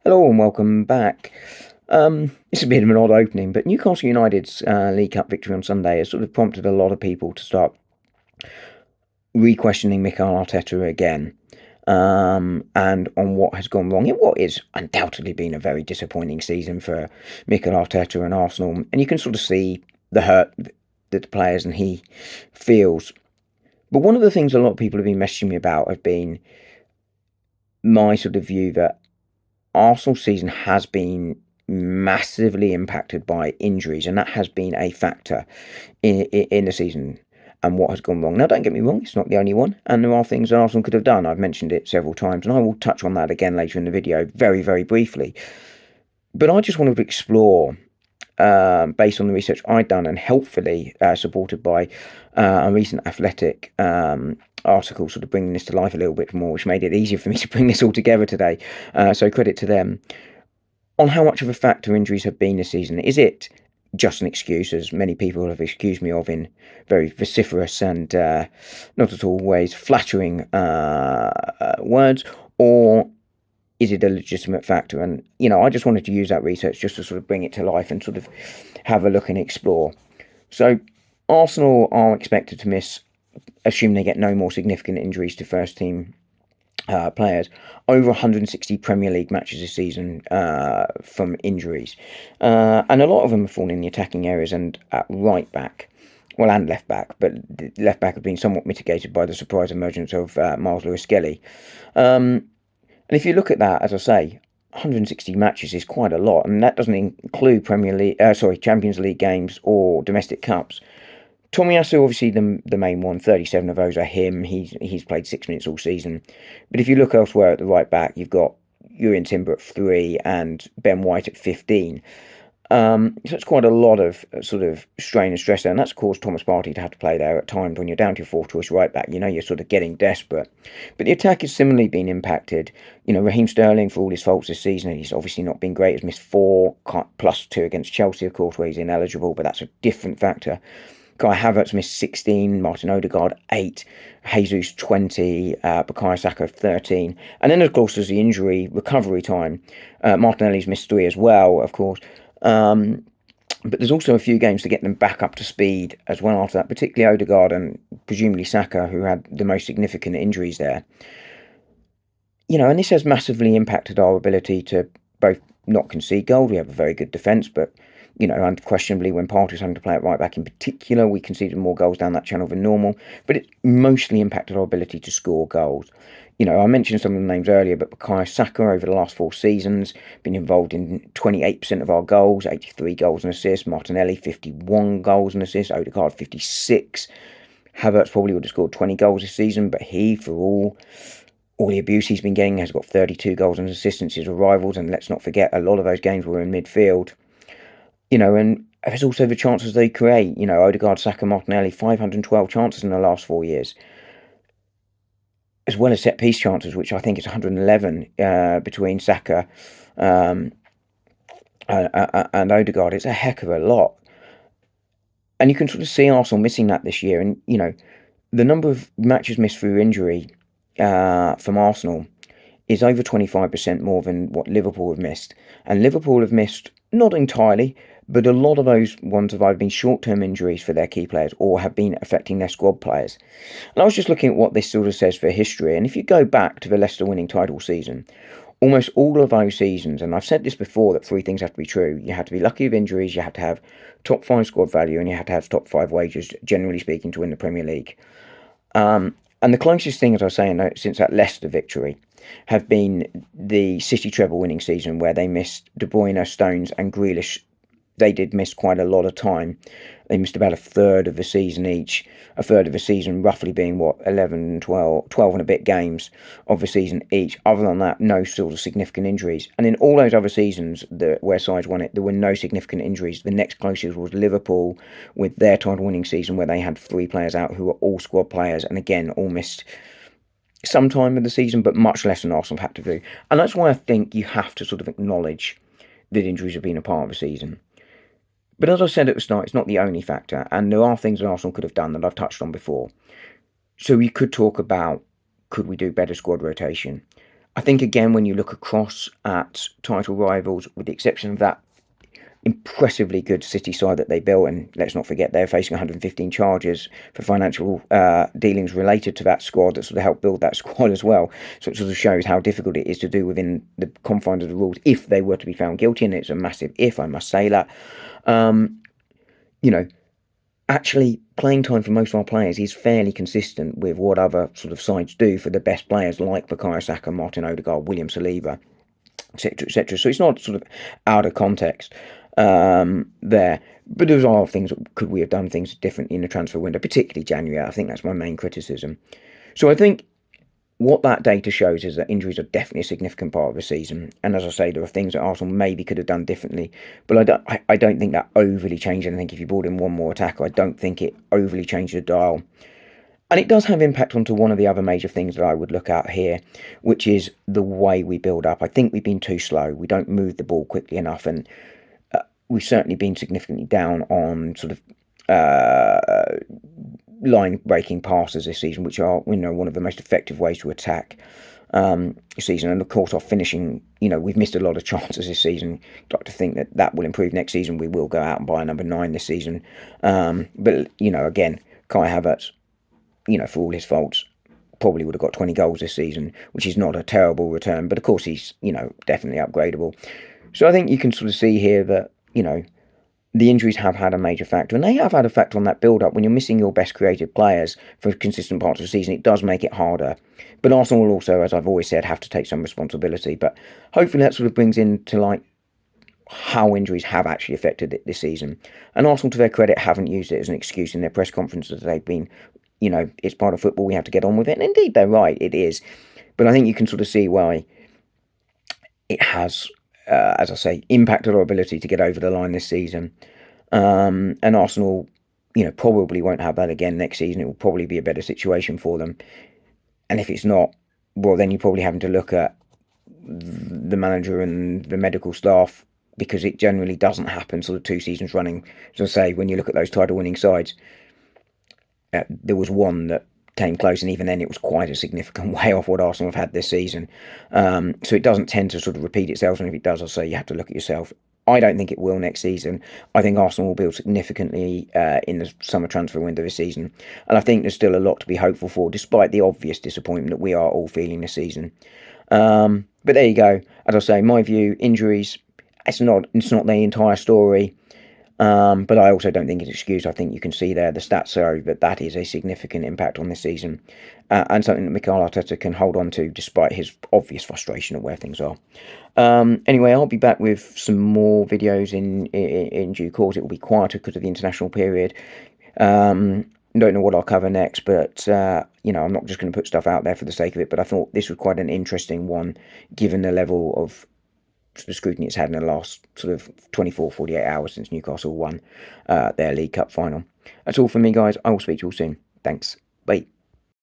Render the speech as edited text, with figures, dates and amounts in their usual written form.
Hello and welcome back. It's a bit of an odd opening, but Newcastle United's League Cup victory on Sunday has sort of prompted a lot of people to start re-questioning Mikel Arteta again, and on what has gone wrong in what is undoubtedly been a very disappointing season for Mikel Arteta and Arsenal. And you can sort of see the hurt that the players and he feels. But one of the things a lot of people have been messaging me about have been my sort of view that Arsenal's season has been massively impacted by injuries, and that has been a factor in the season and what has gone wrong. Now, don't get me wrong, it's not the only one, and there are things that Arsenal could have done. I've mentioned it several times, and I will touch on that again later in the video very, very briefly. But I just wanted to explore, based on the research I'd done and helpfully supported by a recent Athletic article, sort of bringing this to life a little bit more, which made it easier for me to bring this all together today. So credit to them. On how much of a factor injuries have been this season. Is it just an excuse, as many people have accused me of in very vociferous and not at all always flattering words, or is it a legitimate factor? And, I just wanted to use that research just to sort of bring it to life and sort of have a look and explore. So Arsenal are expected to miss, assuming they get no more significant injuries to first team players, over 160 Premier League matches this season from injuries. And a lot of them have fallen in the attacking areas and at right back. Well, and left back, but the left back have been somewhat mitigated by the surprise emergence of Miles Lewis-Skelly. And if you look at that, as I say, 160 matches is quite a lot, and that doesn't include Champions League games or domestic cups. Tomiyasu, obviously the main one. 37 of those are him. He's played 6 minutes all season. But if you look elsewhere at the right back, you've got Jurrien Timber at 3 and Ben White at 15. So it's quite a lot of sort of strain and stress there, and that's caused Thomas Partey to have to play there at times when you're down to your fourth choice right back. You're sort of getting desperate. But the attack has similarly been impacted. Raheem Sterling, for all his faults this season, and he's obviously not been great, has missed 4 plus 2 against Chelsea, of course, where he's ineligible, but that's a different factor. Kai Havertz missed 16, Martin Odegaard 8, Jesus 20, Bukayo Saka 13. And then, of course, there's the injury recovery time. Martinelli's missed 3 as well, of course. But there's also a few games to get them back up to speed as well after that, particularly Odegaard and presumably Saka, who had the most significant injuries there. And this has massively impacted our ability to both not concede goals. We have a very good defence, but unquestionably, when Partey's having to play at right back in particular, we conceded more goals down that channel than normal. But it mostly impacted our ability to score goals. I mentioned some of the names earlier, but Bukayo Saka over the last 4 seasons been involved in 28% of our goals, 83 goals and assists. Martinelli 51 goals and assists. Odegaard 56. Havertz probably would have scored 20 goals this season, but he, for all the abuse he's been getting, has got 32 goals and assists since his arrivals. And let's not forget, a lot of those games were in midfield. And there's also the chances they create. Odegaard, Saka, Martinelli, 512 chances in the last 4 years, as well as set-piece chances, which I think is 111 between Saka and Odegaard. It's a heck of a lot. And you can sort of see Arsenal missing that this year. And, the number of matches missed through injury from Arsenal is over 25% more than what Liverpool have missed. And Liverpool have missed, not entirely, but a lot of those ones have either been short-term injuries for their key players or have been affecting their squad players. And I was just looking at what this sort of says for history. And if you go back to the Leicester winning title season, almost all of those seasons, and I've said this before, that 3 things have to be true. You have to be lucky with injuries, you have to have top 5 squad value, and you have to have top 5 wages, generally speaking, to win the Premier League. And the closest thing, as I was saying, since that Leicester victory, have been the City treble winning season, where they missed De Bruyne, Stones and Grealish. They did miss quite a lot of time. They missed about a third of the season each. A third of the season roughly being, 11, 12 and a bit games of the season each. Other than that, no sort of significant injuries. And in all those other seasons where sides won it, there were no significant injuries. The next closest was Liverpool with their title winning season, where they had 3 players out who were all squad players, and again, all missed some time of the season, but much less than Arsenal have had to do. And that's why I think you have to sort of acknowledge that injuries have been a part of the season. But as I said at the start, it's not the only factor, and there are things that Arsenal could have done that I've touched on before. So we could talk about, could we do better squad rotation? I think, again, when you look across at title rivals, with the exception of that impressively good City side that they built, and let's not forget they're facing 115 charges for financial dealings related to that squad that sort of helped build that squad as well. So it sort of shows how difficult it is to do within the confines of the rules if they were to be found guilty, and it's a massive if, I must say that. You know, actually playing time for most of our players is fairly consistent with what other sort of sides do for the best players like Bukayo Saka, Martin Odegaard, William Saliba, etc., etc. So it's not sort of out of context there. But there are things, could we have done things differently in the transfer window, particularly January? I think that's my main criticism. So I think what that data shows is that injuries are definitely a significant part of the season. And as I say, there are things that Arsenal maybe could have done differently. But I don't think that overly changed anything. If you brought in one more attacker, I don't think it overly changed the dial. And it does have impact onto one of the other major things that I would look at here, which is the way we build up. I think we've been too slow. We don't move the ball quickly enough, and we've certainly been significantly down on sort of line breaking passes this season, which are one of the most effective ways to attack season. And of course, our finishing, we've missed a lot of chances this season. I'd like to think that that will improve next season. We will go out and buy a number 9 this season. But again, Kai Havertz, for all his faults, probably would have got 20 goals this season, which is not a terrible return. But of course, he's, definitely upgradable. So I think you can sort of see here that, the injuries have had a major factor, and they have had a factor on that build-up. When you're missing your best creative players for consistent parts of the season, it does make it harder. But Arsenal will also, as I've always said, have to take some responsibility. But hopefully that sort of brings into light how injuries have actually affected it this season. And Arsenal, to their credit, haven't used it as an excuse in their press conferences. They've been, it's part of football, we have to get on with it. And indeed, they're right, it is. But I think you can sort of see why it has, as I say, impacted our ability to get over the line this season. And Arsenal, probably won't have that again next season. It will probably be a better situation for them. And if it's not, well, then you're probably having to look at the manager and the medical staff, because it generally doesn't happen sort of 2 seasons running. As I say, when you look at those title-winning sides, there was one that came close, and even then it was quite a significant way off what Arsenal have had this season. So it doesn't tend to sort of repeat itself, and if it does, I'll say you have to look at yourself. I don't think it will next season. I think Arsenal will build significantly in the summer transfer window this season, and I think there's still a lot to be hopeful for, despite the obvious disappointment that we are all feeling this season. But there you go. As I say, my view, injuries, it's not the entire story. But I also don't think it's an excuse. I think you can see there the stats show that is a significant impact on this season, and something that Mikel Arteta can hold on to despite his obvious frustration at where things are. Anyway, I'll be back with some more videos in due course. It will be quieter because of the international period. Don't know what I'll cover next, but I'm not just going to put stuff out there for the sake of it. But I thought this was quite an interesting one, given the level of the scrutiny it's had in the last sort of 24, 48 hours since Newcastle won their League Cup final. That's all from me, guys. I will speak to you all soon. Thanks. Bye.